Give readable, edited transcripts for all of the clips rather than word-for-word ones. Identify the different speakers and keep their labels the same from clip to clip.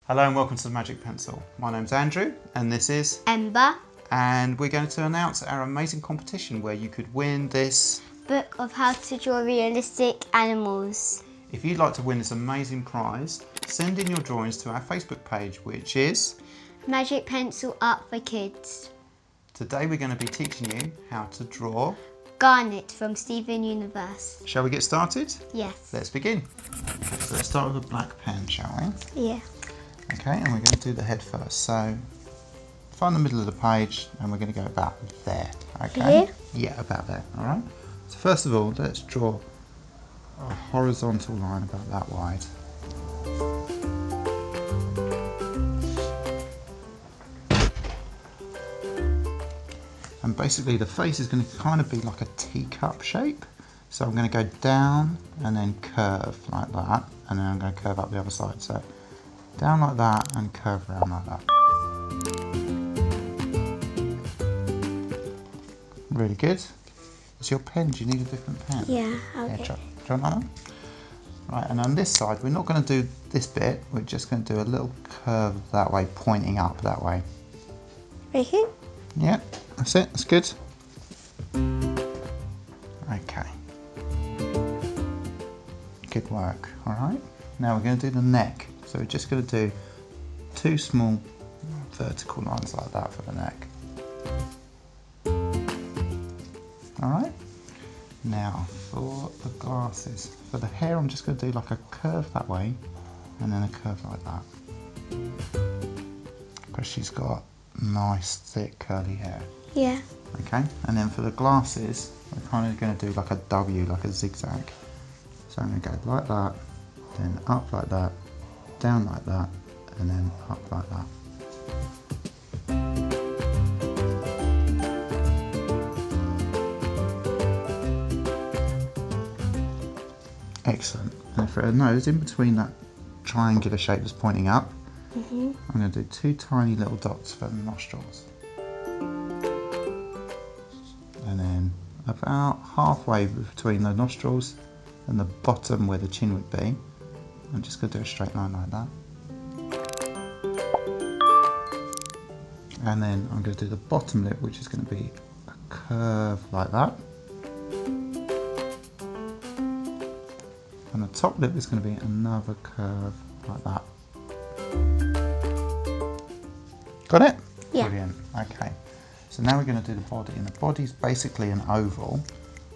Speaker 1: Hello and welcome to the Magic Pencil. My name's Andrew and this is
Speaker 2: Ember.
Speaker 1: And we're going to announce our amazing competition where you could win this
Speaker 2: book of how to draw realistic animals.
Speaker 1: If you'd like to win this amazing prize, send in your drawings to our Facebook page, which is
Speaker 2: Magic Pencil Art for Kids.
Speaker 1: Today we're going to be teaching you how to draw
Speaker 2: Garnet from Steven Universe.
Speaker 1: Shall we get started?
Speaker 2: Yes.
Speaker 1: Let's begin. So let's start with a black pen, shall we?
Speaker 2: Yeah.
Speaker 1: Okay, and we're going to do the head first. So find the middle of the page and we're going to go about there. Okay?
Speaker 2: Here?
Speaker 1: Yeah, about there. Alright. So first of all, let's draw a horizontal line about that wide. And basically the face is going to kind of be like a teacup shape. So I'm going to go down and then curve like that, and then I'm going to curve up the other side. So down like that and curve around like that. Really good. It's your pen. Do you need a different pen?
Speaker 2: Yeah, okay.
Speaker 1: Yeah, try that one. Right, and on this side, we're not going to do this bit. We're just going to do a little curve that way, pointing up that way.
Speaker 2: Right here?
Speaker 1: Yeah, that's it. That's good. Okay. Good work. All right. Now we're going to do the neck. So we're just going to do two small vertical lines like that for the neck. Alright, now for the glasses. For the hair I'm just going to do like a curve that way and then a curve like that. Because she's got nice thick curly hair.
Speaker 2: Yeah.
Speaker 1: Okay, and then for the glasses we're kind of going to do like a W, like a zigzag. So I'm going to go like that, then up like that, down like that, and then up like that. Excellent. And for a nose, in between that triangular shape that's pointing up, I'm going to do two tiny little dots for the nostrils. And then about halfway between the nostrils and the bottom where the chin would be, I'm just going to do a straight line like that. And then I'm going to do the bottom lip, which is going to be a curve like that. And the top lip is going to be another curve like that. Got it?
Speaker 2: Yeah.
Speaker 1: Brilliant. Okay. So now we're going to do the body. And the body's basically an oval.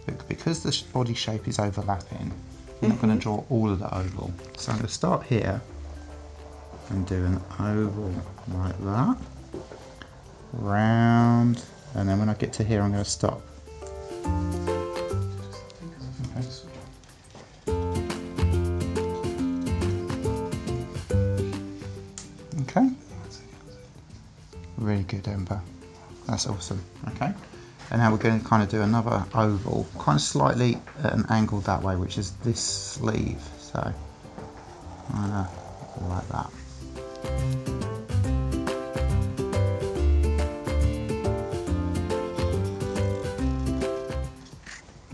Speaker 1: But because the body shape is overlapping, we're not going to draw all of the oval. So I'm going to start here and do an oval like that. Round. And then when I get to here, I'm going to stop. Okay. Really good, Ember. That's awesome. Okay. And now we're going to kind of do another oval, kind of slightly at an angle that way, which is this sleeve. So, like that.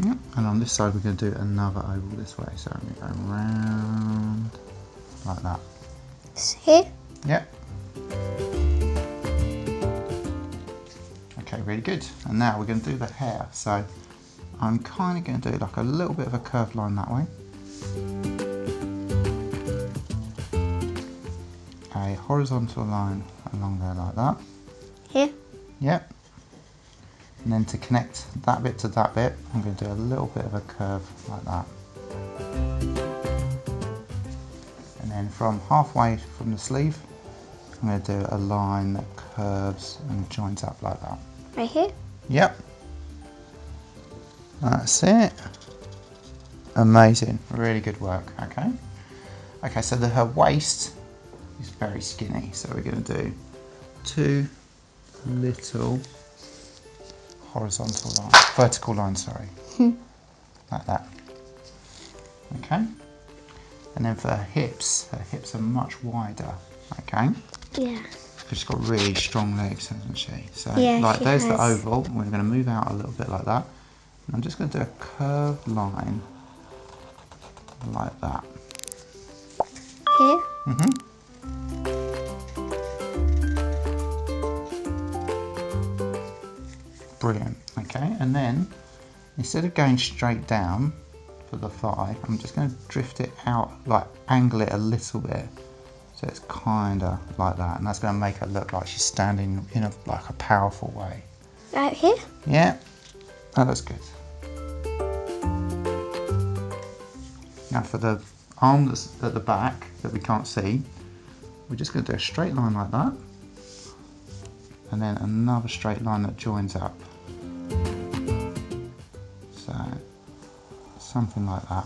Speaker 1: Yep. And on this side, we're going to do another oval this way. So I'm going to go round like that.
Speaker 2: Here?
Speaker 1: Yep. Okay, really good. And now we're going to do the hair. So I'm kind of going to do like a little bit of a curved line that way. A horizontal line along there like that.
Speaker 2: Here?
Speaker 1: Yep. And then to connect that bit to that bit, I'm going to do a little bit of a curve like that. And then from halfway from the sleeve, I'm going to do a line that curves and joins up like that.
Speaker 2: Right here?
Speaker 1: Yep. That's it. Amazing. Really good work. Okay. Okay, so her waist is very skinny. So we're going to do two little horizontal lines, vertical lines, sorry. Like that. Okay. And then for her hips are much wider. Okay.
Speaker 2: Yeah.
Speaker 1: She's got really strong legs, hasn't she? So,
Speaker 2: Yeah,
Speaker 1: like, there's the
Speaker 2: has.
Speaker 1: oval. We're going to move out a little bit like that. And I'm just going to do a curved line like that.
Speaker 2: Here?
Speaker 1: Mm-hmm. Brilliant. Okay, and then instead of going straight down for the thigh, I'm just going to drift it out, like angle it a little bit. So it's kind of like that, and that's going to make her look like she's standing in like a powerful way.
Speaker 2: Right here?
Speaker 1: Yeah, that looks good. Now for the arm that's at the back that we can't see, we're just going to do a straight line like that, and then another straight line that joins up. So something like that.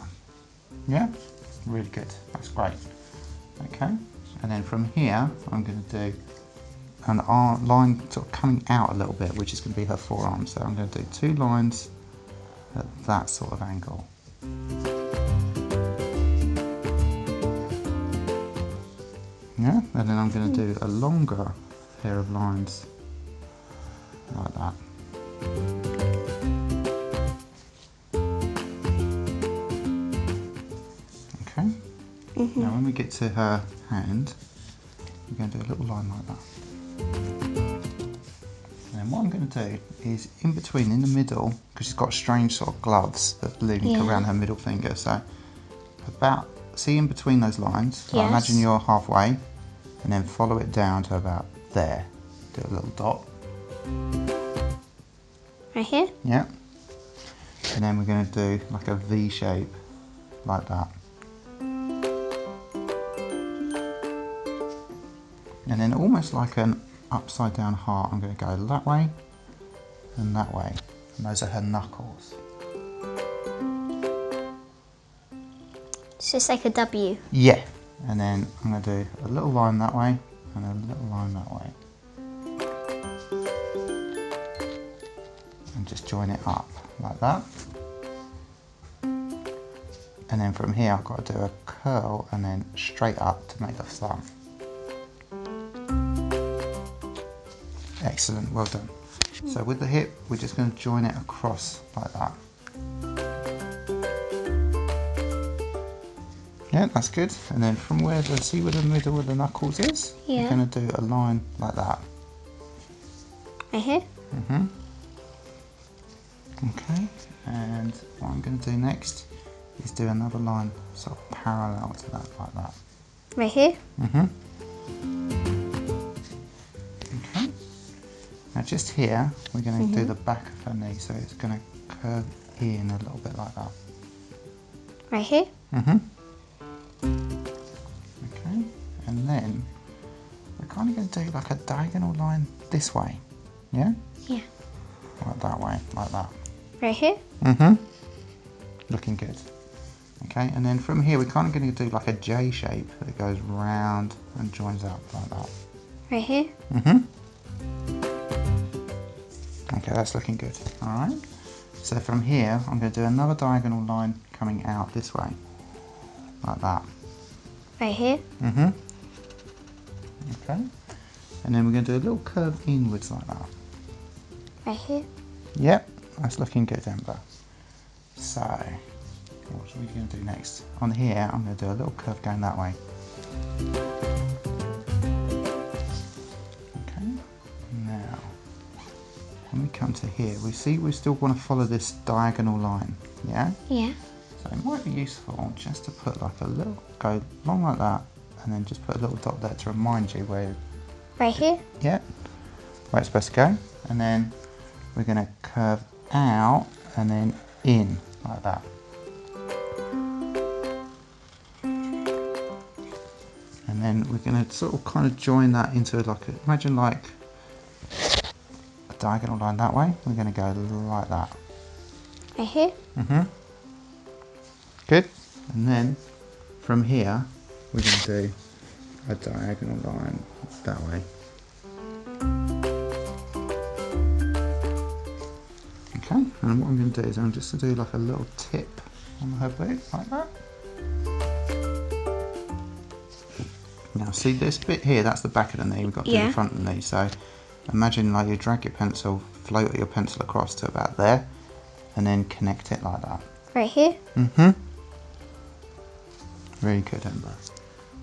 Speaker 1: Yeah, really good. That's great. Okay, and then from here I'm going to do an arm line sort of coming out a little bit, which is going to be her forearm. So I'm going to do 2 lines at that sort of angle. Yeah, and then I'm going to do a longer pair of lines like that. Okay. Now when we get to her hand, we're going to do a little line like that. And then what I'm going to do is in between, in the middle, because she's got strange sort of gloves that link around her middle finger. So about, see in between those lines,
Speaker 2: Yes.
Speaker 1: I imagine you're halfway, and then follow it down to about there. Do a little dot.
Speaker 2: Right here?
Speaker 1: Yeah. And then we're going to do like a V shape, like that. And then almost like an upside down heart, I'm going to go that way and that way. And those are her knuckles.
Speaker 2: So it's like a W.
Speaker 1: Yeah. And then I'm going to do a little line that way and a little line that way. And just join it up like that. And then from here I've got to do a curl and then straight up to make the thumb. Excellent, well done. So with the hip, we're just going to join it across like that. Yeah, that's good. And then from where see where the middle of the knuckles is?
Speaker 2: Yeah.
Speaker 1: We're going to do a line like that.
Speaker 2: Right here?
Speaker 1: Okay, and what I'm going to do next is do another line sort of parallel to that, like that.
Speaker 2: Right here?
Speaker 1: Okay. Now just here, we're going to do the back of her knee, so it's going to curve in a little bit like that.
Speaker 2: Right here?
Speaker 1: Okay, and then we're kind of going to do like a diagonal line this way, yeah?
Speaker 2: Yeah.
Speaker 1: Like that way, like that.
Speaker 2: Right here?
Speaker 1: Looking good. Okay, and then from here we're kind of going to do like a J shape that goes round and joins up like that.
Speaker 2: Right here?
Speaker 1: Okay, that's looking good. Alright, so from here I'm going to do another diagonal line coming out this way, like that.
Speaker 2: Right here?
Speaker 1: Okay, and then we're going to do a little curve inwards like that.
Speaker 2: Right here?
Speaker 1: Yep, that's looking good, Ember. So, what are we going to do next? On here, I'm going to do a little curve going that way. Okay, now, when we come to here, we see we still want to follow this diagonal line, yeah?
Speaker 2: Yeah.
Speaker 1: So it might be useful just to put like a little, go along like that, and then just put a little dot there to remind you where,
Speaker 2: Right here?
Speaker 1: yeah, where it's supposed to go. And then we're going to curve out and then in like that. And then we're going to sort of kind of join that into like, imagine like a diagonal line that way. We're going to go like that.
Speaker 2: Right here?
Speaker 1: Good. And then from here, we're going to do a diagonal line that way. Okay, and what I'm going to do is I'm just going to do like a little tip on her boot, like that. Now see this bit here, that's the back of the knee, we've got to do the front of the knee. So imagine like you drag your pencil, float your pencil across to about there, and then connect it like that.
Speaker 2: Right here?
Speaker 1: Very good, Ember.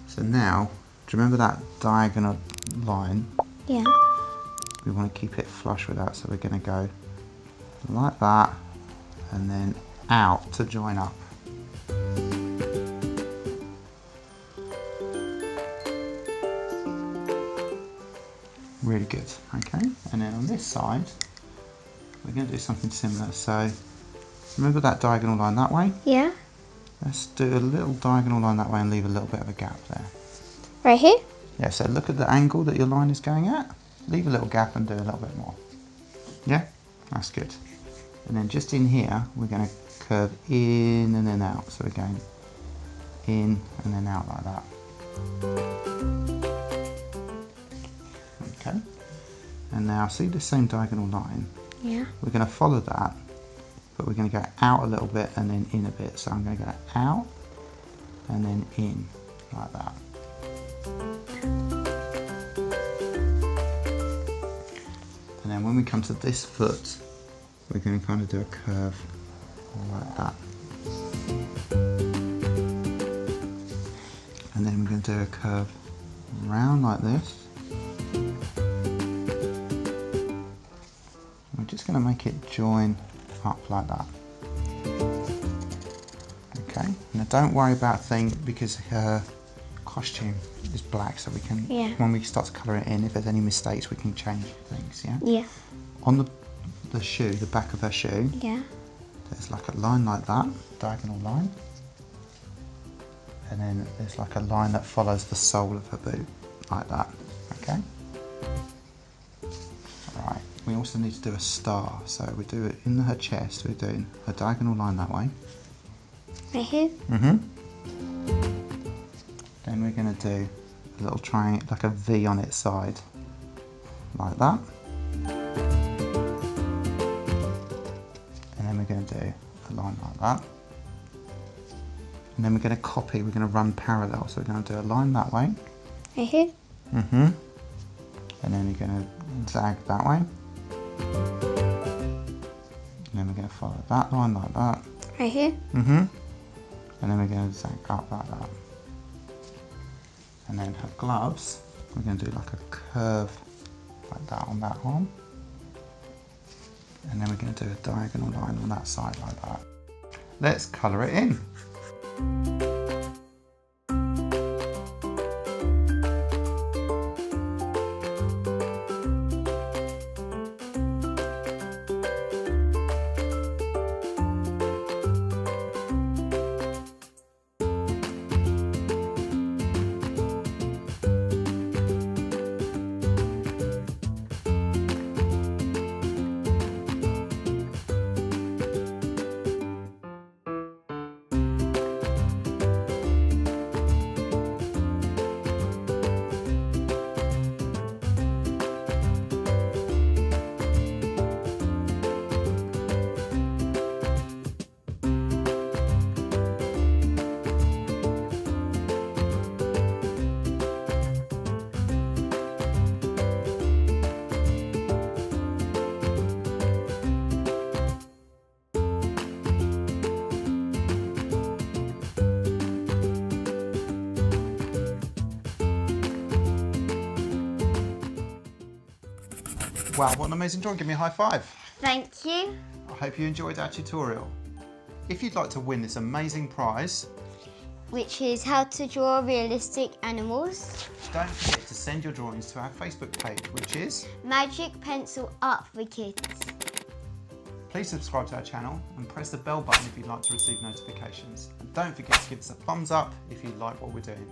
Speaker 1: So now, do you remember that diagonal line?
Speaker 2: Yeah.
Speaker 1: We want to keep it flush with that, so we're going to go like that, and then out to join up. Really good. Okay, and then on this side we're going to do something similar. So remember that diagonal line that way?
Speaker 2: Yeah.
Speaker 1: Let's do a little diagonal line that way and leave a little bit of a gap there.
Speaker 2: Right here?
Speaker 1: Yeah, so look at the angle that your line is going at. Leave a little gap and do a little bit more. Yeah, that's good. And then just in here, we're going to curve in and then out. So we're going in and then out like that. Okay. And now see the same diagonal line?
Speaker 2: Yeah. We're
Speaker 1: going to follow that, but we're going to go out a little bit and then in a bit. So I'm going to go out and then in like that. And then when we come to this foot, we're going to kind of do a curve like that. And then we're going to do a curve round like this. We're just going to make it join up like that. Okay, now don't worry about a thing because her costume is black, so we can, when we start to colour it in, if there's any mistakes, we can change things, yeah?
Speaker 2: Yeah.
Speaker 1: On the shoe, the back of her shoe, there's like a line like that, diagonal line. And then there's like a line that follows the sole of her boot, like that, okay? Right, we also need to do a star, so we do it in her chest, we're doing a diagonal line that way.
Speaker 2: Right here?
Speaker 1: Mm-hmm. Then we're going to do a little triangle, like a V on its side, like that. And then we're going to do a line like that. And then we're going to copy, we're going to run parallel, so we're going to do a line that way.
Speaker 2: Right here?
Speaker 1: Mm-hmm. And then you're going to zag that way. And then we're going to follow that line like that.
Speaker 2: Right here?
Speaker 1: Mm-hmm. And then we're going to zag up like that. And then her gloves, we're going to do like a curve like that on that arm. And then we're going to do a diagonal line on that side like that. Let's colour it in. Wow, what an amazing drawing. Give me a high five.
Speaker 2: Thank you.
Speaker 1: I hope you enjoyed our tutorial. If you'd like to win this amazing prize,
Speaker 2: which is how to draw realistic animals,
Speaker 1: don't forget to send your drawings to our Facebook page, which is
Speaker 2: Magic Pencil Art for Kids.
Speaker 1: Please subscribe to our channel and press the bell button if you'd like to receive notifications. And don't forget to give us a thumbs up if you like what we're doing.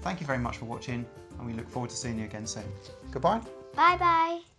Speaker 1: Thank you very much for watching, and we look forward to seeing you again soon. Goodbye.
Speaker 2: Bye bye.